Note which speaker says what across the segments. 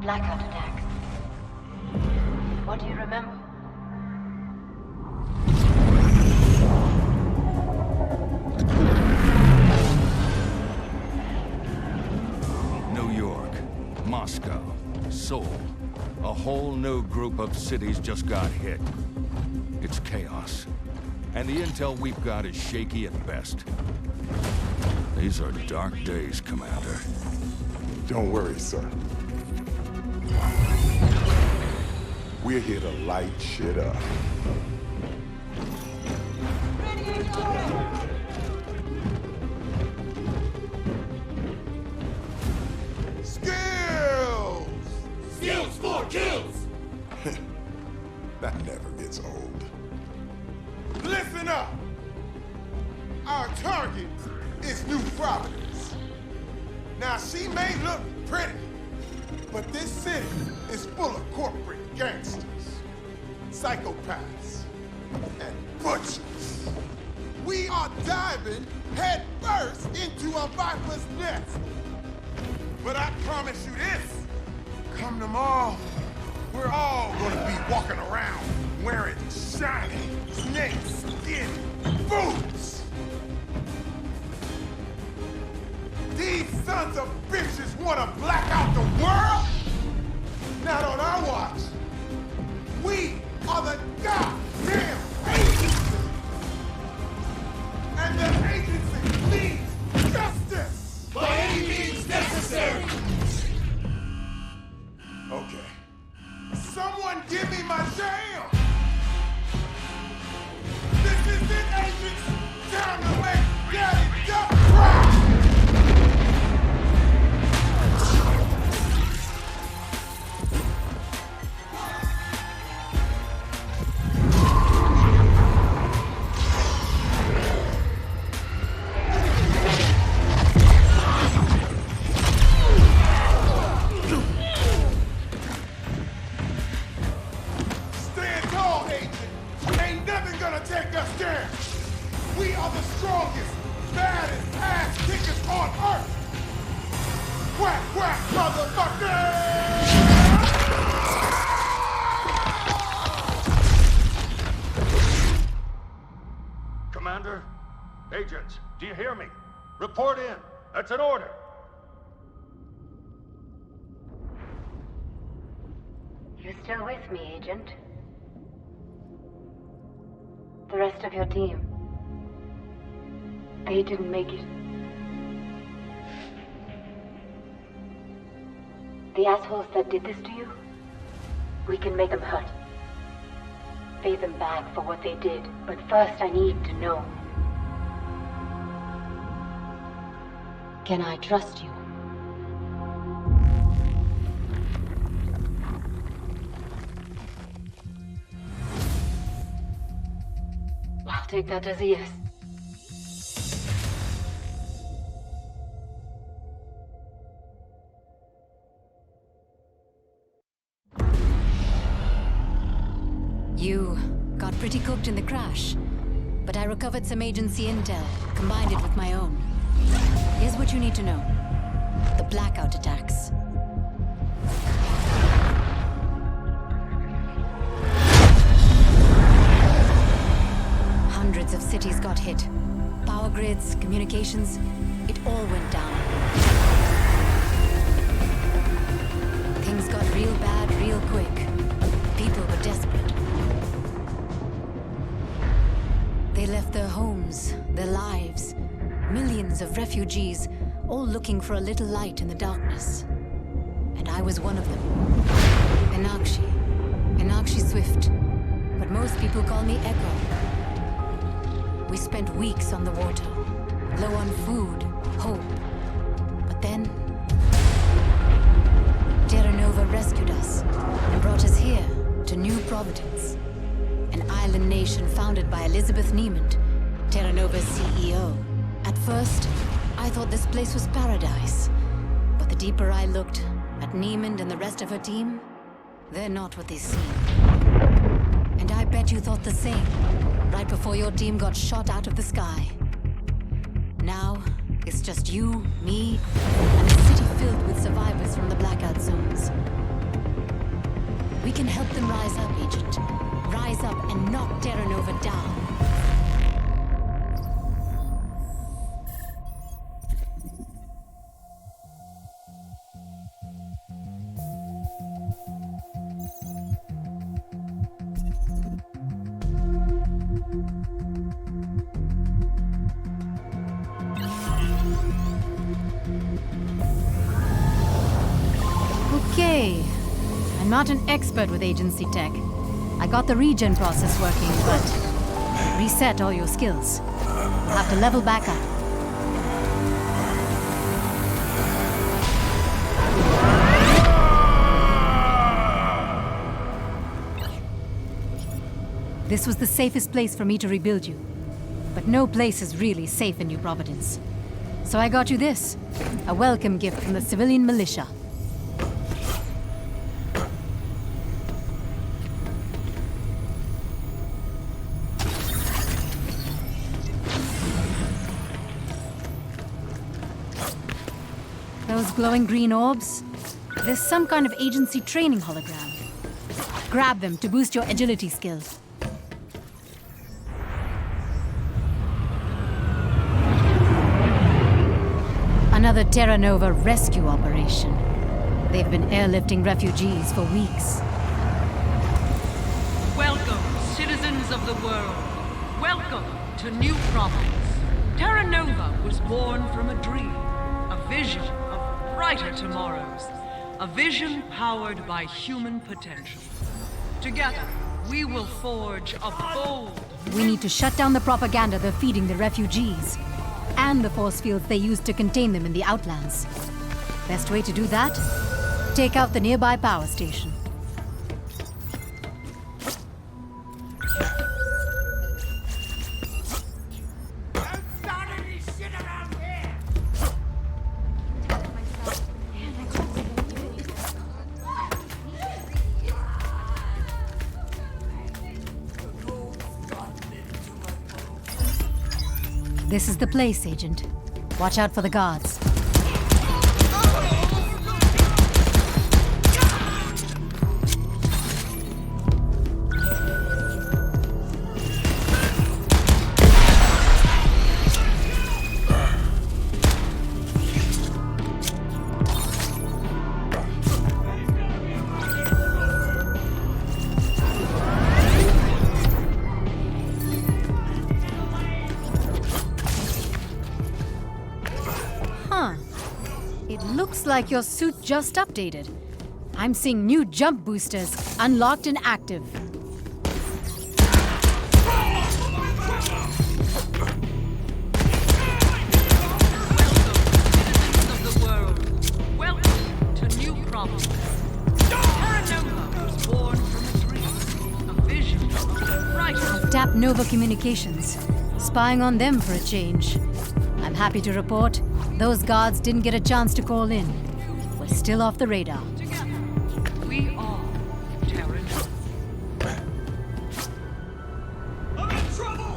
Speaker 1: Blackout attacks. What do you remember?
Speaker 2: New York, Moscow, Seoul. A whole new group of cities just got hit. It's chaos. And the intel we've got is shaky at best. These are dark days, Commander.
Speaker 3: Don't worry, sir. We're here to light shit up. Skills!
Speaker 4: Skills for kills!
Speaker 3: That never gets old. Listen up! Our target is New Providence. Now, she may look pretty, but this city is full of corporate gangsters, psychopaths, and butchers. We are diving head first into a viper's nest. But I promise you this, come tomorrow, we're all gonna be walking around wearing shiny snake skin boots. These sons of bitches wanna black out the world? Not on our watch. We are the goddamn agency. And the agency needs justice.
Speaker 4: By any means necessary!
Speaker 3: Okay. Someone give me my jam! This is it, agents! Time to make Daddy Duck cry! Stand tall, agent! Ain't nothing gonna take us down! We are the strongest, baddest ass kickers on Earth! Quack, quack, motherfucker!
Speaker 2: Commander? Agents, do you hear me? Report in. That's an order.
Speaker 1: You still with me, Agent? The rest of your team. They didn't make it. The assholes that did this to you, we can make them hurt. Pay them back for what they did, but first I need to know. Can I trust you? I'll take that as a yes.
Speaker 5: You got pretty cooked in the crash, but I recovered some agency intel, combined it with my own. Here's what you need to know. The blackout attacks. Hundreds of cities got hit. Power grids, communications, it all went down. Things got real bad real quick. People were desperate. They left their homes, their lives. Millions of refugees, all looking for a little light in the darkness. And I was one of them. Enakshi Swift. But most people call me Echo. We spent weeks on the water, low on food, hope. But then, Terra Nova rescued us and brought us here to New Providence, an island nation founded by Elizabeth Niemand, Terra Nova's CEO. At first, I thought this place was paradise. But the deeper I looked at Niemand and the rest of her team, they're not what they seem. And I bet you thought the same, right before your team got shot out of the sky. Now, it's just you, me, and a city filled with survivors from the blackout zones. We can help them rise up, Agent. Rise up and knock Terra Nova down. Okay. I'm not an expert with agency tech. I got the regen process working, but reset all your skills. You'll have to level back up. This was the safest place for me to rebuild you. But no place is really safe in New Providence. So I got you this, a welcome gift from the civilian militia. Those glowing green orbs? There's some kind of agency training hologram. Grab them to boost your agility skills. Another Terra Nova rescue operation. They've been airlifting refugees for weeks.
Speaker 6: Welcome, citizens of the world. Welcome to New Providence. Terra Nova was born from a dream, a vision of brighter tomorrows, a vision powered by human potential. Together, we will forge a bold...
Speaker 5: We need to shut down the propaganda they're feeding the refugees, and the force fields they use to contain them in the Outlands. Best way to do that? Take out the nearby power station. This is the place, Agent. Watch out for the guards. It looks like your suit just updated. I'm seeing new jump boosters, unlocked and active.
Speaker 6: Welcome, citizens of the world. Welcome to New Providence. Terra Nova was born from a dream, a vision of a brighter...
Speaker 5: Tap Nova Communications, spying on them for a change. I'm happy to report, those guards didn't get a chance to call in. We're still off the radar.
Speaker 6: Together, we are Terra Nova.
Speaker 4: I'm in trouble!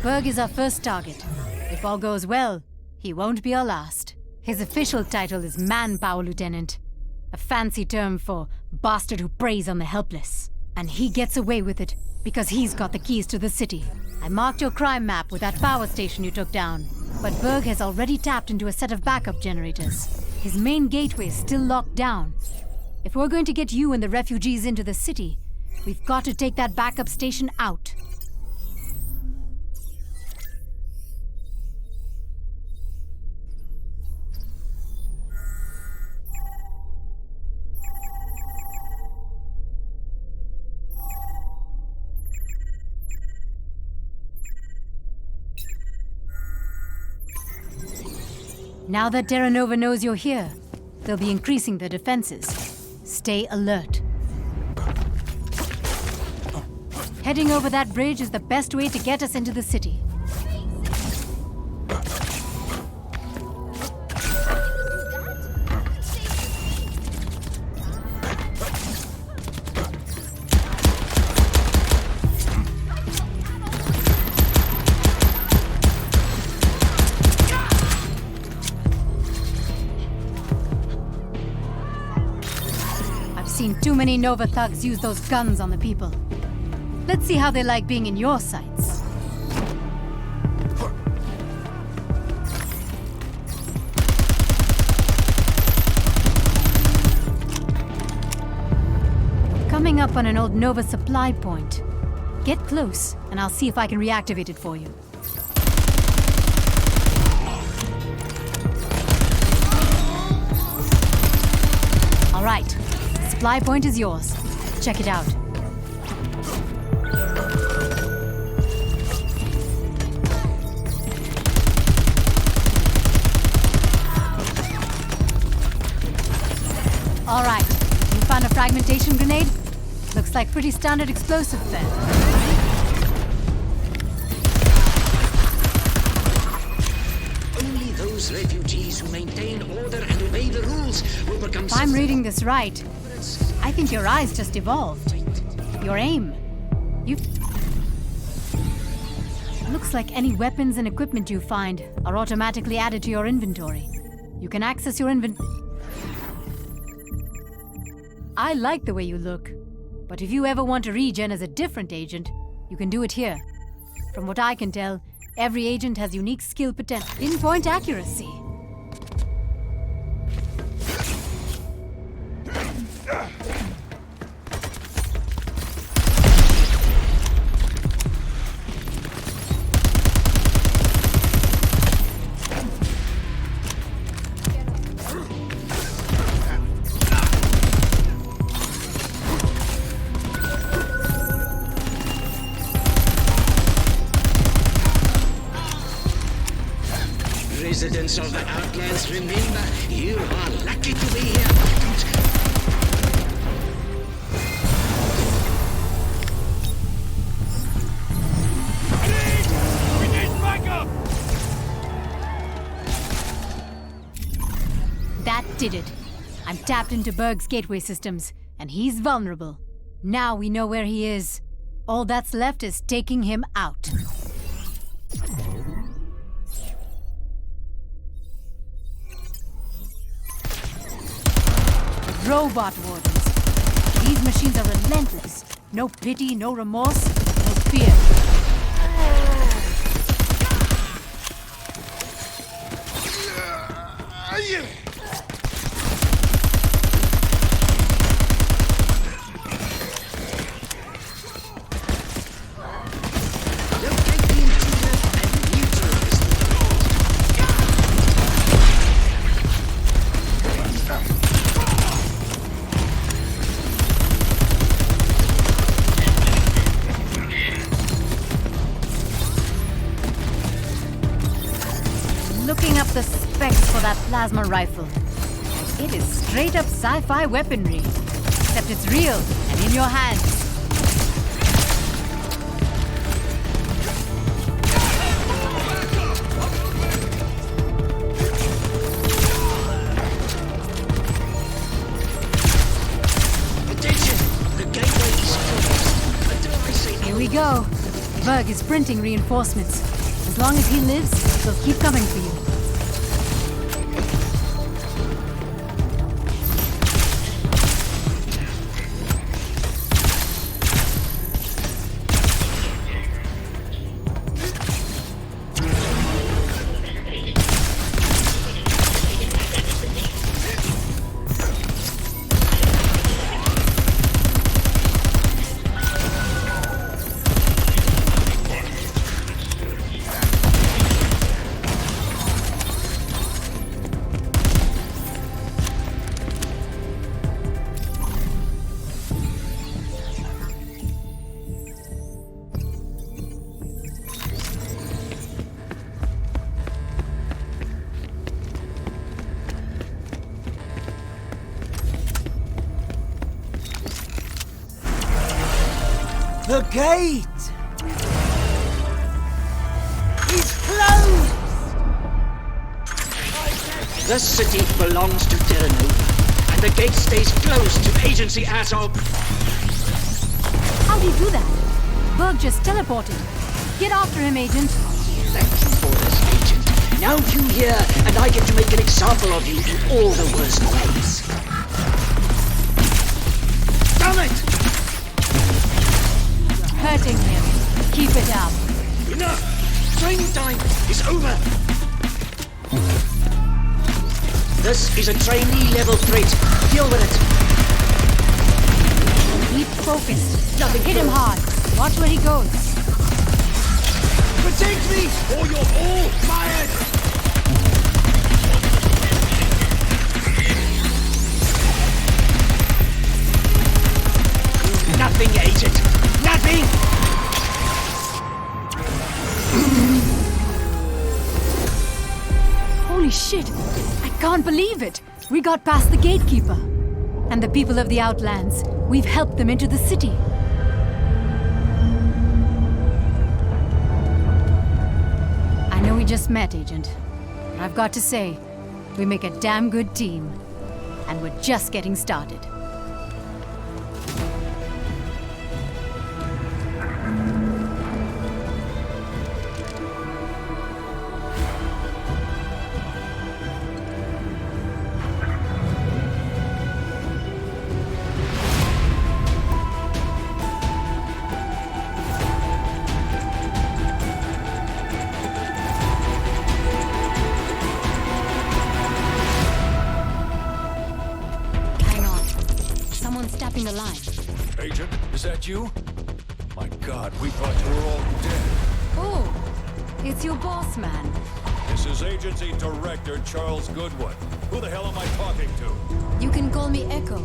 Speaker 5: Berg is our first target. If all goes well, he won't be our last. His official title is Manpower Lieutenant, a fancy term for bastard who preys on the helpless. And he gets away with it because he's got the keys to the city. I marked your crime map with that power station you took down, but Berg has already tapped into a set of backup generators. His main gateway is still locked down. If we're going to get you and the refugees into the city, we've got to take that backup station out. Now that Terra Nova knows you're here, they'll be increasing their defenses. Stay alert. Heading over that bridge is the best way to get us into the city. I've seen too many Nova thugs use those guns on the people. Let's see how they like being in your sights. Coming up on an old Nova supply point. Get close, and I'll see if I can reactivate it for you. All right, supply point is yours. Check it out. All right, you found a fragmentation grenade? Looks like pretty standard explosive then.
Speaker 7: Only those refugees who maintain order and obey the rules will become...
Speaker 5: If I'm reading this right, I think your eyes just evolved. Your aim. Looks like any weapons and equipment you find are automatically added to your inventory. You can access your I like the way you look, but if you ever want to regen as a different agent, you can do it here. From what I can tell, every agent has unique skill potential. Pinpoint accuracy.
Speaker 7: Residents of the Outlands, remember, you are lucky to be here.
Speaker 4: We need backup!
Speaker 5: That did it. I'm tapped into Berg's gateway systems, and he's vulnerable. Now we know where he is. All that's left is taking him out. Robot wardens. These machines are relentless. No pity, no remorse, no fear. Looking up the specs for that plasma rifle. It is straight up sci-fi weaponry. Except it's real and in your hands.
Speaker 7: Attention! The gateway is closed. Until I say
Speaker 5: Here we go. Berg is printing reinforcements. As long as he lives, they'll keep coming for you.
Speaker 8: The gate is closed!
Speaker 7: The city belongs to Terra Nova, and the gate stays closed to agency as of...
Speaker 5: How'd he do that? Berg just teleported. Get after him, Agent.
Speaker 7: Thank you for this, Agent. Now you here, and I get to make an example of you in all the worst ways. Damn it!
Speaker 5: Hurting him. Keep it up.
Speaker 7: Enough! Training time is over! This is a trainee-level threat. Deal with it.
Speaker 5: Keep focused. Hit him hard. Watch where he goes.
Speaker 8: Protect me, or you're all fired!
Speaker 7: Nothing, Agent! Nothing!
Speaker 5: Holy shit! I can't believe it! We got past the gatekeeper. And the people of the Outlands. We've helped them into the city. I know we just met, Agent. But I've got to say, we make a damn good team. And we're just getting started. The line.
Speaker 2: Agent, is that you? My God, we thought you were all dead.
Speaker 5: Oh, it's your boss, man.
Speaker 2: This is Agency Director Charles Goodwin. Who the hell am I talking to?
Speaker 5: You can call me Echo.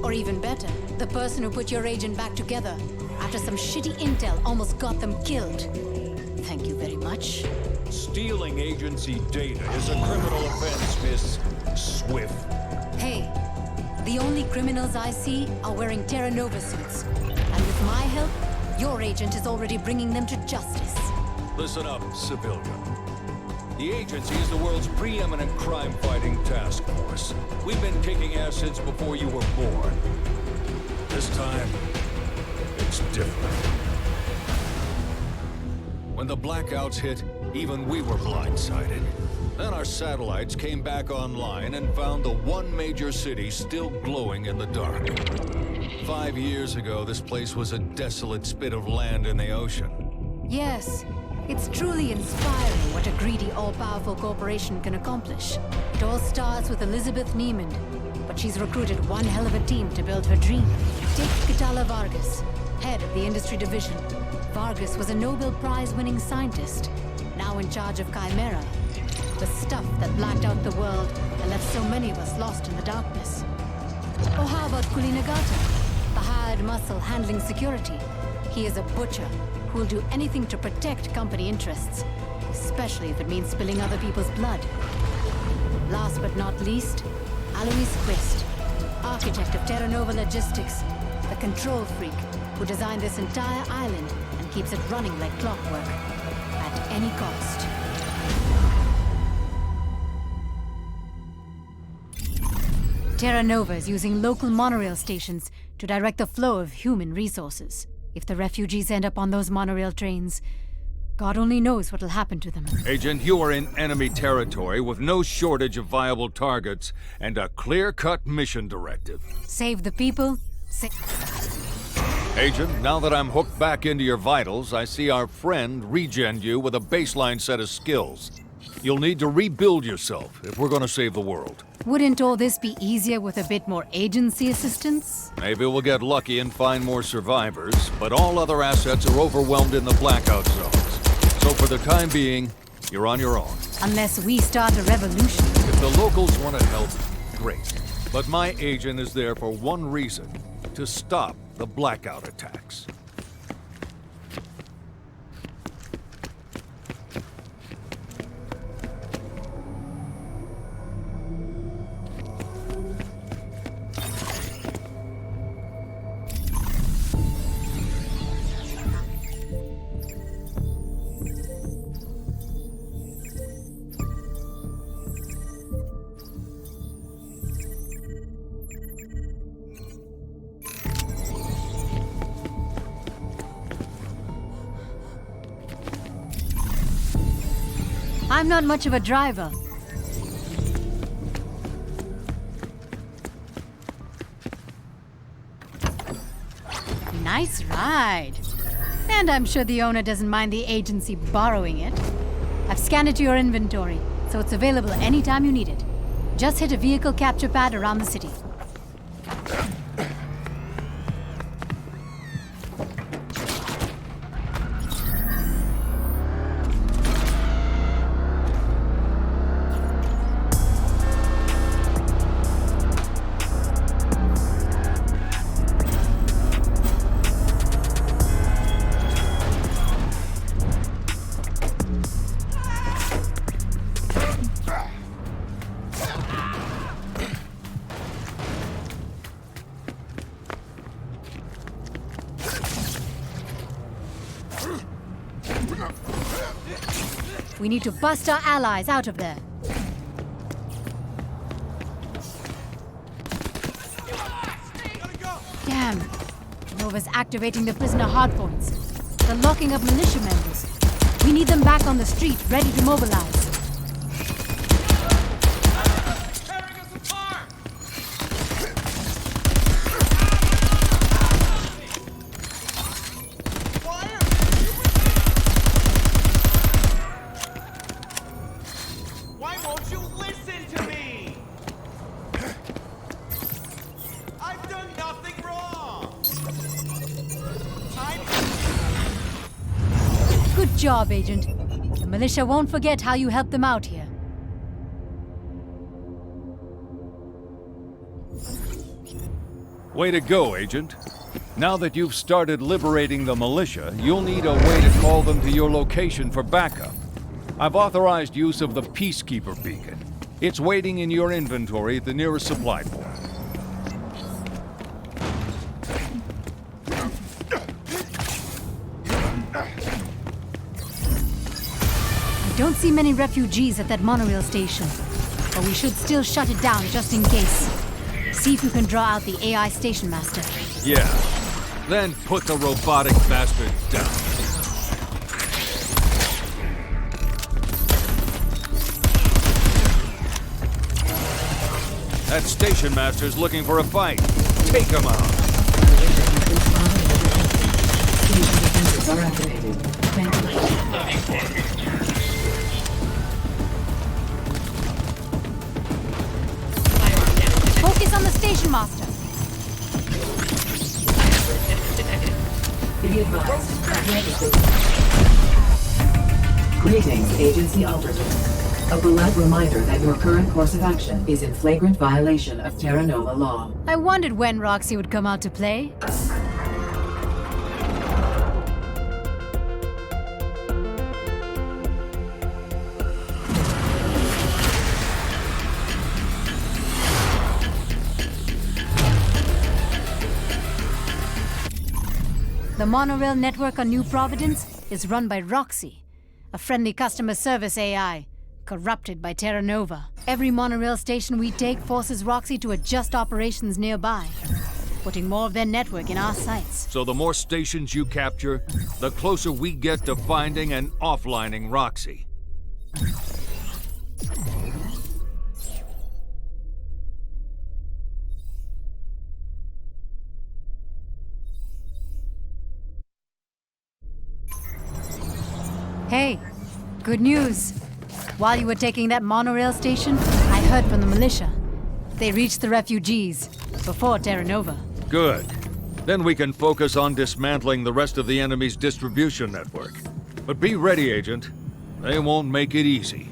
Speaker 5: Or even better, the person who put your agent back together after some shitty intel almost got them killed. Thank you very much.
Speaker 2: Stealing agency data is a criminal offense, Miss Swift.
Speaker 5: Hey, the only criminals I see are wearing Terra Nova suits. And with my help, your agent is already bringing them to justice.
Speaker 2: Listen up, civilian. The agency is the world's preeminent crime-fighting task force. We've been kicking ass since before you were born. This time, it's different. When the blackouts hit, even we were blindsided. Then our satellites came back online and found the one major city still glowing in the dark. 5 years ago, this place was a desolate spit of land in the ocean.
Speaker 5: Yes, it's truly inspiring what a greedy, all-powerful corporation can accomplish. It all starts with Elizabeth Niemand, but she's recruited one hell of a team to build her dream. Take Catala Vargas, head of the industry division. Vargas was a Nobel Prize-winning scientist, now in charge of Chimera. The stuff that blacked out the world and left so many of us lost in the darkness. Or how about Kulinagata, the hired muscle handling security? He is a butcher who'll do anything to protect company interests, especially if it means spilling other people's blood. Last but not least, Alois Quist, architect of Terra Nova Logistics, the control freak who designed this entire island and keeps it running like clockwork, at any cost. Terra Nova is using local monorail stations to direct the flow of human resources. If the refugees end up on those monorail trains, God only knows what'll happen to them.
Speaker 2: Agent, you are in enemy territory with no shortage of viable targets and a clear-cut mission directive.
Speaker 5: Save the people,
Speaker 2: Agent, now that I'm hooked back into your vitals, I see our friend regened you with a baseline set of skills. You'll need to rebuild yourself if we're going to save the world.
Speaker 5: Wouldn't all this be easier with a bit more agency assistance?
Speaker 2: Maybe we'll get lucky and find more survivors, but all other assets are overwhelmed in the blackout zones. So for the time being, you're on your own.
Speaker 5: Unless we start a revolution.
Speaker 2: If the locals want to help, great. But my agent is there for one reason, to stop the blackout attacks.
Speaker 5: I'm not much of a driver. Nice ride. And I'm sure the owner doesn't mind the agency borrowing it. I've scanned it to your inventory, so it's available anytime you need it. Just hit a vehicle capture pad around the city. We need to bust our allies out of there. Damn. Nova's activating the prisoner hardpoints. They're locking up militia members. We need them back on the street, ready to mobilize. Good job, Agent. The militia won't forget how you helped them out here.
Speaker 2: Way to go, Agent. Now that you've started liberating the militia, you'll need a way to call them to your location for backup. I've authorized use of the Peacekeeper beacon. It's waiting in your inventory at the nearest supply point.
Speaker 5: I don't see many refugees at that monorail station, but we should still shut it down just in case. See if you can draw out the AI station master.
Speaker 2: Yeah. Then put the robotic bastard down. That station master's looking for a fight. Take him out.
Speaker 5: Focus on the station master.
Speaker 9: Greetings, agency operatives. A polite reminder that your current course of action is in flagrant violation of Terra Nova law.
Speaker 5: I wondered when Roxy would come out to play. The monorail network on New Providence is run by Roxy, a friendly customer service AI, corrupted by Terra Nova. Every monorail station we take forces Roxy to adjust operations nearby, putting more of their network in our sights.
Speaker 2: So the more stations you capture, the closer we get to finding and offlining Roxy.
Speaker 5: Hey, good news. While you were taking that monorail station, I heard from the militia. They reached the refugees before Terra Nova.
Speaker 2: Good. Then we can focus on dismantling the rest of the enemy's distribution network. But be ready, Agent. They won't make it easy.